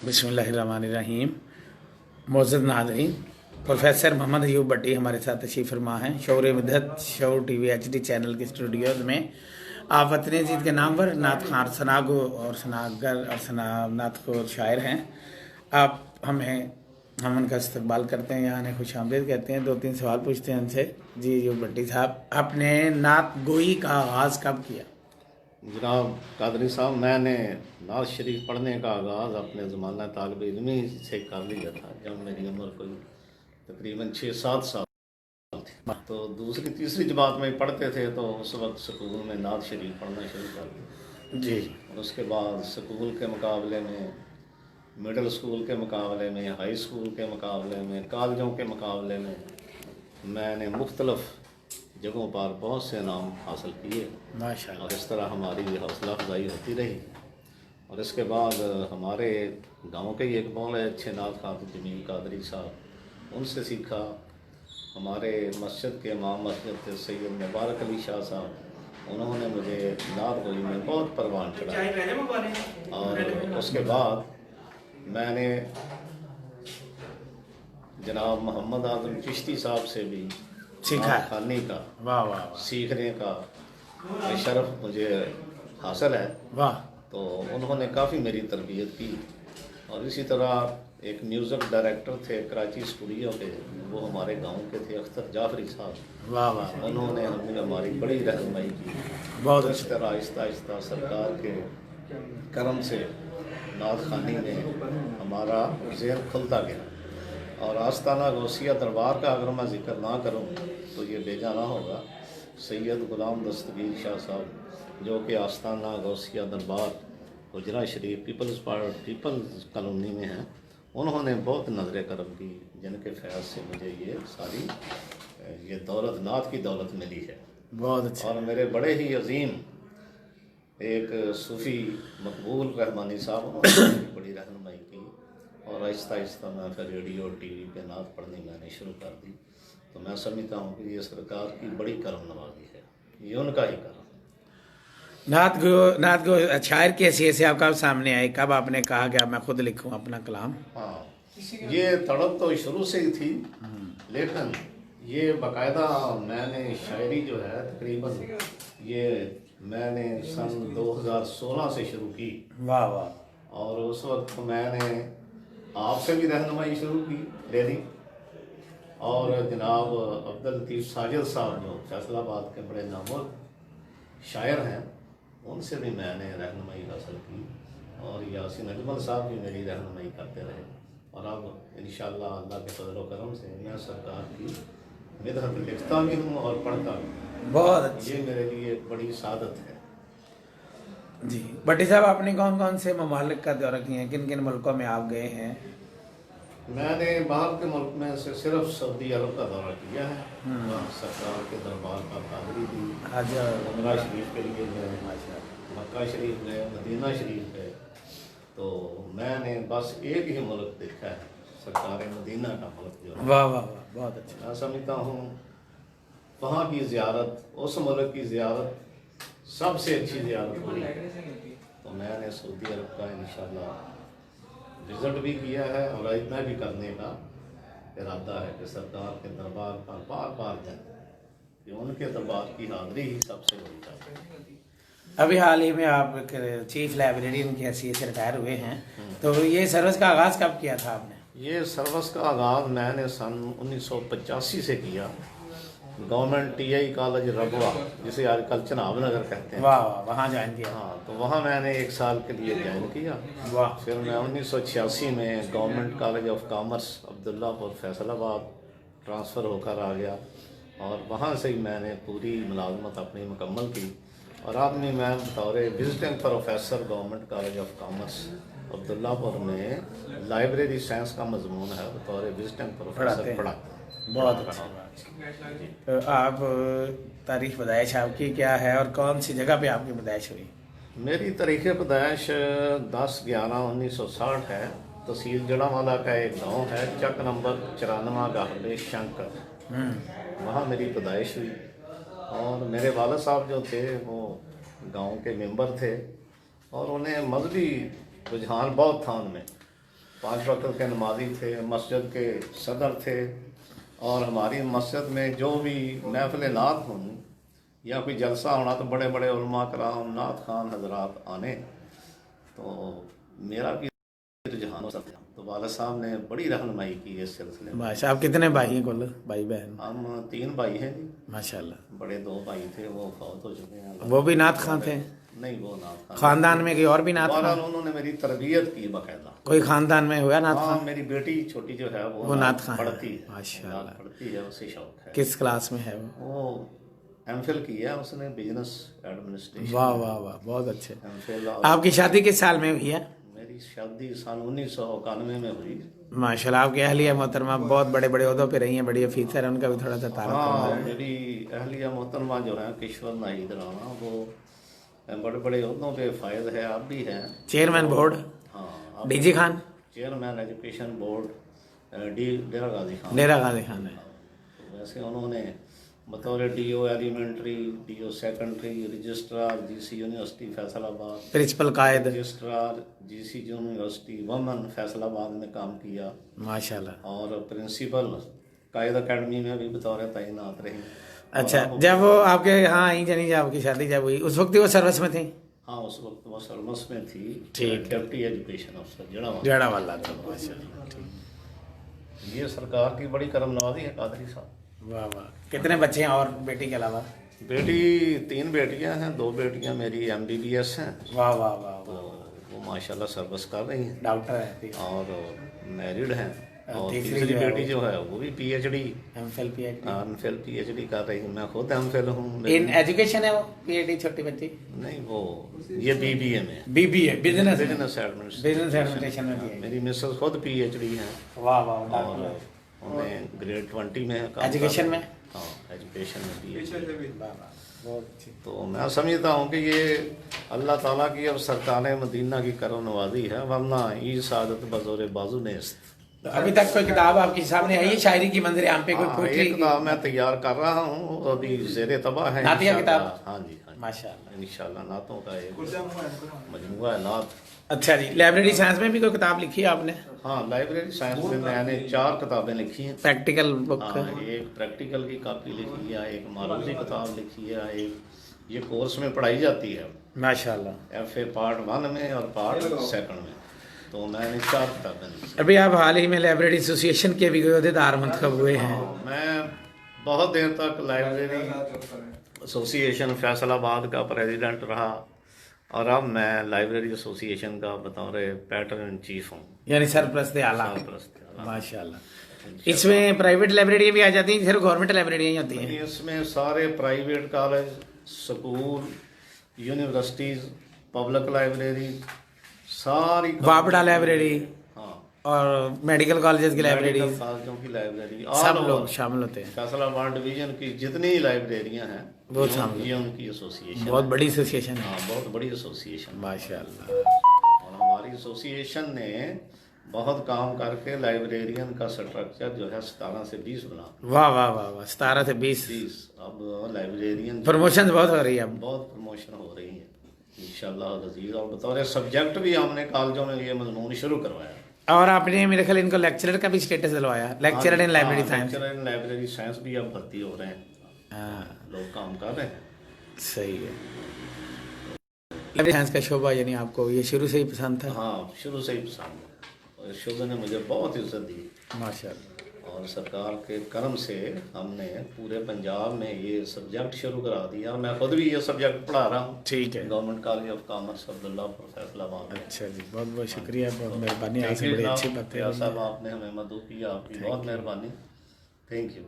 बिस्मिल्लाहिर्रहमानिर्रहीम। मोअज़्ज़ज़ नाज़रीन, प्रोफेसर मोहम्मद अयूब भट्टी हमारे साथ तशरीफ़ फरमा हैं शौर मिदत शौर टीवी HD चैनल के स्टूडियोज़ में। आप वतन अज़ीज़ के नाम पर नात खान सनागो और सनागर और नात को शायर हैं। हम उनका इस्तकबाल करते हैं, यहाँ आने खुश आमदीद कहते हैं। 2-3 सवाल पूछते हैं उनसे। जी अयूब भट्टी साहब, आपने नात गोई का आगाज़ कब किया? जनाब कादरी साहब, मैंने नाज शरीफ पढ़ने का आगाज़ अपने ज़माना तालिब इल्मी से कर लिया था जब मेरी उम्र कोई तकरीबन 6-7 साल थी। तो दूसरी तीसरी जमात में पढ़ते थे तो उस वक्त स्कूल में नाज शरीफ पढ़ना शुरू कर दिया जी। और उसके बाद स्कूल के मुकाबले में, मिडिल स्कूल के मुकाबले में, हाई स्कूल के मुकाबले में, कॉलेजों के मुकाबले में मैंने मुख्तलफ़ जगहों पर बहुत से नाम हासिल किए माशाअल्लाह। और इस तरह हमारी हौसला अफजाई होती रही। और इसके बाद हमारे गांव के ही एक मौला अच्छे नात खान जमील कादरी साहब, उनसे सीखा। हमारे मस्जिद के इमाम मस्जिद थे सैयद मुबारक अली शाह साहब, उन्होंने मुझे नात गोई में बहुत परवान चढ़ाया। और उसके बाद मैंने जनाब मोहम्मद आज़म चिश्ती साहब से भी सीखा खानी का वाह वाह सीखने का शरफ मुझे हासिल है। वाह। तो उन्होंने काफ़ी मेरी तरबियत की। और इसी तरह एक म्यूज़िक डायरेक्टर थे कराची स्टूडियो के, वो हमारे गांव के थे, अख्तर जाफरी साहब। वाह वाह। उन्होंने हमारी बड़ी रहनुमाई की। बहुत इस तरह आहिस्ता आहिस्ता सरकार के करम से नात खानी में हमारा ज़हन खुलता गया। और आस्ताना गौसिया दरबार का अगर मैं ज़िक्र ना करूं तो ये बेजाना होगा। सैयद गुलाम दस्तगीर शाह साहब, जो कि आस्ताना गौसिया दरबार हुजरा शरीफ पीपल्स कॉलोनी में हैं, उन्होंने बहुत नज़र करम की, जिनके फैज़ से मुझे ये दौलत नात की दौलत मिली है। बहुत अच्छा। और मेरे बड़े ही अजीम एक सूफ़ी मकबूल रहमानी साहब, उन्होंने बड़ी रहनुमाई की। और आहिस्ता आहिस्ता मैं फिर रेडियो TV पे नात पढ़नी मैंने शुरू कर दी। तो मैं समझता हूँ कि ये सरकार की बड़ी करम नवाजी है, ये उनका ही करम। नात गो शायर की हैसियत से आप कब सामने आए, कब आपने कहा कि अब मैं खुद लिखूं अपना कलाम? हाँ, ये तड़प तो शुरू से ही थी, लेकिन ये बाकायदा मैंने शायरी जो है तकरीबन ये मैंने सन 2016 से शुरू की। वाह वाह। और उस वक्त मैंने आपसे भी रहनुमाई शुरू की लेनी। और जनाब अब्दुल लतीफ़ साजिद साहब, जो फैसलाबाद के बड़े नामुवर शायर हैं, उनसे भी मैंने रहनुमाई हासिल की। और यासीन अजमल साहब भी मेरी रहनुमाई करते रहे। और अब इंशाअल्लाह अल्लाह के फजल व करम से मैं सरकार की मिदहत लिखता भी हूँ और पढ़ता भी। बहुत अच्छी। ये मेरे लिए बड़ी सादत है। जी भट्टी साहब, आपने कौन कौन से ममालिक का दौरा किया है, किन किन मुल्कों में आप गए हैं? मैंने बाहर के मुल्क में से सिर्फ सऊदी अरब का दौरा किया है। वहाँ सरकार के दरबार का कादरी भी, उमरा शरीफ के लिए गए, मक्का शरीफ गए, मदीना शरीफ गए। तो मैंने बस एक ही मुल्क देखा है, सरकार मदीना का मुल्क जो है। वाह वाह वाह, बहुत अच्छा। मैं समझता हूँ वहाँ की ज़ियारत, उस मुल्क की ज़ियारत सबसे अच्छी ज़ियारत हुई। तो मैंने सऊदी अरब का इंशाअल्लाह विज़िट भी किया है और इतना भी करने का इरादा है कि सरकार के दरबार पर बार बार जाए, कि उनके दरबार की हाज़िरी ही सबसे बड़ी बात है। अभी हाल ही में आप चीफ लाइब्रेरियन की हैसियत से रिटायर हुए हैं, तो ये सर्विस का आगाज़ कब किया था आपने? ये सर्विस का आगाज़ मैंने सन 1985 से किया। गवर्नमेंट TI कॉलेज रबवा, जिसे आजकल चनाब नगर कहते हैं। वाह वाह, वहाँ ज्वाइन किया? हाँ, तो वहाँ मैंने 1 साल के लिए ज्वाइन किया। वाह। फिर मैं 1986 में government college of commerce Abdullapur Faisalabad transfer होकर आ गया। और वहाँ से ही मैंने पूरी मुलाजमत अपनी मुकम्मल की। और अब मैं बतौर visiting professor government college of commerce Abdullapur में लाइब्रेरी साइंस का मजमून है, बतौर विजिटिंग प्रोफेसर पढ़ाता हूँ। बहुत अच्छी बात। तो आप तारीख पैदाइश आपकी क्या है और कौन सी जगह पे आपकी पैदाइश हुई? मेरी तारीख़ पैदाइश 10/11/1960 है। तहसील जड़ावाला का एक गांव है, चक नंबर 94 गाहले शंकर, वहाँ मेरी पैदाइश हुई। और मेरे वालिद साहब जो थे वो गांव के मेंबर थे और उन्हें मजहबी रुझान बहुत था उनमें। 5 वक्त के नमाजी थे, मस्जिद के सदर थे, और हमारी मस्जिद में जो भी महफिल नात हों या कोई जलसा होना तो बड़े बड़े उलमा कराम नात खान हजरात आने, तो मेरा भी रुझान होता था। तो वाला साहब ने बड़ी रहनुमाई की इस सिलसिले में। माशा, आप कितने भाई हैं कुल, भाई बहन? हम 3 भाई हैं जी, माशाल्लाह। बड़े 2 भाई थे, वो फौत हो चुके हैं। वो भी नात खां थे? नहीं, वो नात खान खानदान में कोई और भी नात बहरहाल खां? उन्होंने मेरी तरबियत की बाकायदा। कोई खानदान में हुआ नात हाँ, खां? मेरी बेटी छोटी जो है वो नात खां है। पढ़ती है, माशाल्लाह। नात पढ़ती है, उसे शौक है। किस क्लास में है वो? वो एमफिल की है उसने, बिजनेस एडमिनिस्ट्रेशन। वाह वाह वाह, बहुत अच्छे। एमफिल। आपकी शादी किस साल में हुई है? मेरी शादी सन 1991 में हुई। माशाल्लाह, आपकी अहलिया मोहतरमा बहुत बड़े बड़े ओहदों पे रही हैं, बड़ी अफीसर है, उनका भी थोड़ा सा तारुफ हाँ, करवाएं। मेरी अहलिया मोहतरमा जो है किश्वर नाहिद राना, वो बड़े बड़े ओहदों पे फायद है, आप भी हैं। चेयरमैन बोर्ड हाँ, DG Khan, chairman education board Dera Ghazi Khan. Dera Ghazi Khan है। तो वैसे उन्होंने बतौर DO elementary, DO secondary, registrar GC university Faisalabad, principal Quaid. Registrar GC university women Faisalabad में काम किया, माशाल्लाह। और प्रिंसिपल कायद अकेडमी में भी बतौर तैनात रही। अच्छा, जब वो आपके यहाँ आई, जानी जब आपकी शादी जब हुई, उस वक्त ही वो सर्विस में थी? हाँ, उस वक्त वो सर्विस में थी। ठीक। डिप्टी एजुकेशन अफसर जड़ा। जड़ा वाला था। माशाल्लाह, ठीक। ये सरकार की बड़ी करम नवाजी है कादरी साहब। वाह वाह। कितने बच्चे हैं और बेटी के अलावा? बेटी 3 बेटियां हैं, 2 बेटियां मेरी MBBS हैं। वाह वाह वाह। तो वो माशाल्लाह सर्विस कर रही हैं डॉक्टर है और मैरिड हैं। और तीसरी तीसरी जो है बेटी जो है वो भी PhD, MPhil PhD MPhil PhD कर रही है। मैं खुद एमफिल हूँ। इन एजुकेशन है वो, पीएचडी छोटी बच्ची? नहीं, वो ये BBA में, बीबीए बिजनेस बिजनेस एडमिनिस्ट्रेशन में भी है। मेरी मिसेस खुद PhD हैं, वाह वाह। और उन्हें ग्रेड 20 में काम एजुकेशन में? हाँ, एजुकेशन में PhD। वाह वाह, बहुत अच्छी। तो मैं समझता हूँ कि ये अल्लाह ताला की और सरकार मदीना की करम नवाजी है, वरना ई सादत बज़ोर बाजू नेस्त। तो अभी तक कोई किताब आपके सामने आई है शायरी की मंजर आम पे? कोई हाँ, पोइट्री एक किताब मैं तैयार कर रहा हूँ, अभी ज़ेरे तबाह है। नातिया इंशाअल्लाह। किताब? हाँ जी, हाँ जी, माशाल्लाह। इंशाअल्लाह नातों का एक मजमूआ है नात। अच्छा जी, लाइब्रेरी साइंस में भी कोई किताब लिखी है आपने? हाँ, लाइब्रेरी साइंस में मैंने 4 किताबें लिखी हैं। Practical book? हाँ, एक प्रैक्टिकल की कॉपी लिखी है, एक मारूजी किताब लिखी है, एक ये कोर्स में पढ़ाई जाती है माशाल्लाह। FA पार्ट 1 में और पार्ट 2 में। तो मैंने 4 किताबें लिखी। अभी आप हाल ही में लाइब्रेरी एसोसिएशन के भी अहदेदार मंतखब हुए हैं। मैं बहुत देर तक लाइब्रेरी एसोसिएशन फैसलाबाद का प्रेसिडेंट रहा, और अब मैं लाइब्रेरी एसोसिएशन का बतौर पैटर्न इन चीफ हूँ, यानी सरप्रस्त आला। सरपरस्त आला। माशाल्लाह। इसमें प्राइवेट लाइब्रेरी भी आ जाती हैं, सिर्फ गवर्नमेंट लाइब्रेरियाँ ही होती हैं? इसमें सारे private college, school, universities, public library, सारी वापडा लाइब्रेरी हाँ, और मेडिकल कॉलेजेस की लाइब्रेरी, मेडिकल कॉलेजों की लाइब्रेरी, सब all लोग over शामिल होते हैं। फैसलाबाद डिवीजन की जितनी लाइब्रेरियां हैं वो शामिल ये उनकी एसोसिएशन बहुत है। बड़ी एसोसिएशन है। हाँ, बहुत बड़ी एसोसिएशन। माशाल्लाह। और हमारी एसोसिएशन ने बहुत काम करके लाइब्रेरियन का स्ट्रक्चर जो है 17 से 20 बना। वाह वाह वाह वाह, 17 से 20 अब लाइब्रेरियन प्रमोशन बहुत हो रही है अब। बहुत प्रमोशन हो रही है इंशाल्लाह अज़ीज़। और बतौर सब्जेक्ट भी हमने कॉलेजों में ये मजमून शुरू करवाया। और आपने मेरे ख्याल इनको लेक्चरर का भी स्टेटस दिलवाया, lecturer in library science. Lecturer in library science भी अब भर्ती हो रहे हैं। हाँ, लोग काम कर रहे हैं। सही है। लाइब्रेरी साइंस का शोभा यानी आपको ये शुरू से ही पसंद था? हाँ, शुरू से ही पसंद है, और इस शोबे ने मुझे बहुत इज्जत दी। माशाल्लाह। और सरकार के करम से हमने पूरे पंजाब में ये सब्जेक्ट शुरू करा दिया। मैं खुद भी ये सब्जेक्ट पढ़ा रहा हूँ। ठीक है। Government college of commerce Abdullapur Faisalabad. अच्छा जी, बहुत बहुत शुक्रिया, बहुत मेहरबानी, आपसे बड़ी अच्छी बातें। साहब आपने हमें मदद की, आपकी बहुत मेहरबानी। Thank you.